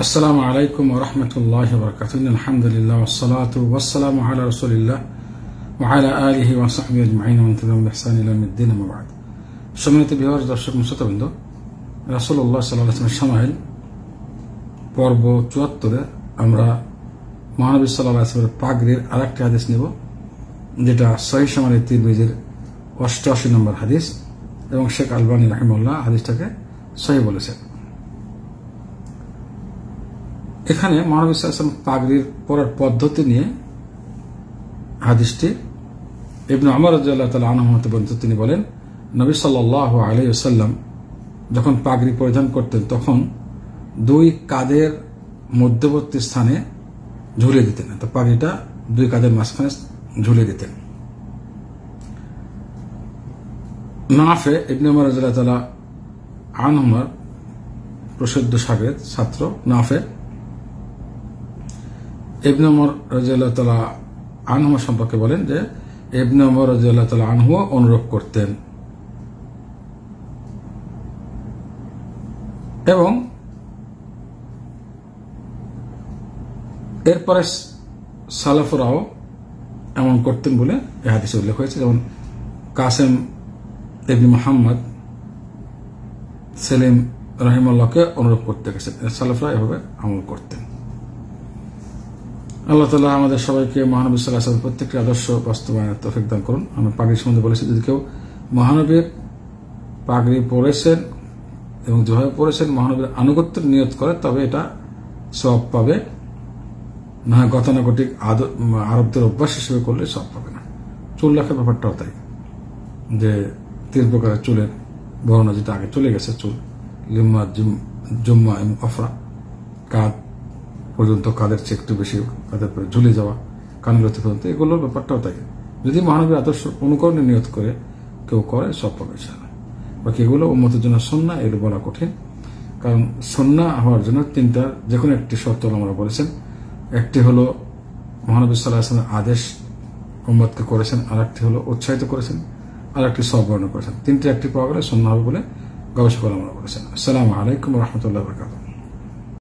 আসসালামু আলাইকুম ওয়া রাহমাতুল্লাহি ওয়া বারাকাতুহু। আলহামদুলিল্লাহ ওয়াসসালাতু ওয়াসসালামু আলা রাসূলিল্লাহ ওয়া আলা আলিহি ওয়া সাহবিহি আজমাইন ওয়া তাবি'আহুম বিইহসান ইলা ইয়াউমিদ্দিন, আম্মা বা'দ। সম্মানিত ভিউয়ার্স, দর্শক শ্রোতাবৃন্দ, রাসূলুল্লাহ সাল্লাল্লাহু আলাইহি ওয়াসাল্লাম শামাইল পর্ব ৭৪-এ আমরা মহানবী সাল্লাল্লাহু আলাইহি ওয়াসাল্লামের পাগড়ির আরেকটি হাদিস নেব, যেটা সহিহ সুনানে তিরমিজির ৮৮ নম্বর হাদিস, এবং শেখ আলবানী রাহিমাহুল্লাহ হাদিসটাকে সহিহ বলেছেন। এখানে মহানবী সাল্লাল্লাহু আলাইহি ওয়াসাল্লাম পাগড়ির পরার পদ্ধতি নিয়ে হাদিসটি ইবনে উমর রাদিয়াল্লাহু তাআলা আনহু হতে বর্ণিত। তিনি বলেন, নবী সাল্লাল্লাহু আলাইহি ওয়াসাল্লাম যখন পাগড়ি পরিধান করতেন তখন দুই কাঁধের মধ্যবর্তী স্থানে ঝুলিয়ে দিতেন, তো পাগড়িটা দুই কাঁধের মাঝখানে ঝুলিয়ে দিতেন। নাফে ইবনে উমর রাদিয়াল্লাহু তাআলা আনহুর প্রসিদ্ধ শাগির্দ ছাত্র নাফে ইবনে উমর রাদিয়াল্লাহু তাআলা আনহু সম্পর্কে বলেন যে ইবনে উমর রাদিয়াল্লাহু তাআলা আনহু অনুরোধ করতেন, এবং এরপরে সালাফরাও এমন করতেন বলে এই হাদিসে উল্লেখ হয়েছে। যেমন কাসেম ইবনে মুহাম্মদ সেলিম রাহিমাহুল্লাহকে অনুরোধ করতে গেছেন, সালাফরা এভাবে আমল করতেন। আল্লাহ তাআলা আমাদের সবাইকে মহানবী সাল্লাল্লাহু আলাইহি ওয়াসাল্লাম প্রত্যেকটি আদর্শ বাস্তবায়নের তৌফিক দান করুন। আমি পাগড়ি সম্বন্ধে বলেছি, যদি কেউ মহানবীর পাগড়ি পরেছেন এবং যেভাবে পরেছেন মহানবীর আনুগত্যের নিয়ত করে, তবে এটা সওয়াব পাবে, না গতানুগতিক আরবদের অভ্যাস হিসেবে করলে সওয়াব পাবে না। চুল রাখার ব্যাপারটাও তাই, যে ৩ প্রকারের চুলের বর্ণনা যেটা আগে চলে গেছে, চুল লিম্মা, জুম্মা এবং আফরা, কাঁধ পর্যন্ত, কাঁধের চেয়ে একটু বেশি কাঁধের পরে ঝুলে যাওয়া, কানগুলোতে পর্যন্ত, এগুলোর ব্যাপারটাও তাই। যদি মহানবীর আদর্শ অনুকরণে নিয়ত করে কেউ করে, সব পাবে ইনশাআল্লাহ। বাকি এগুলো উম্মতের জন্য সুন্নাহ, এগুলো বলা কঠিন, কারণ সুন্নাহ হওয়ার জন্য তিনটার যে কোনো একটি শর্ত আমরা বলেছেন। একটি হলো মহানবী সাল্লাল্লাহু আলাইহি ওয়াসাল্লামের আদেশ উম্মতকে করেছেন, আর একটি হলো উৎসাহিত করেছেন, আর একটি সওয়াব বর্ণনা করেছেন। তিনটি একটি পাওয়া গেলে সুন্নাহ হবে বলে গবেষকরা আমরা বলেছেন। আসসালামু আলাইকুম ওয়া রাহমাতুল্লাহি ওয়া বারাকাতুহু।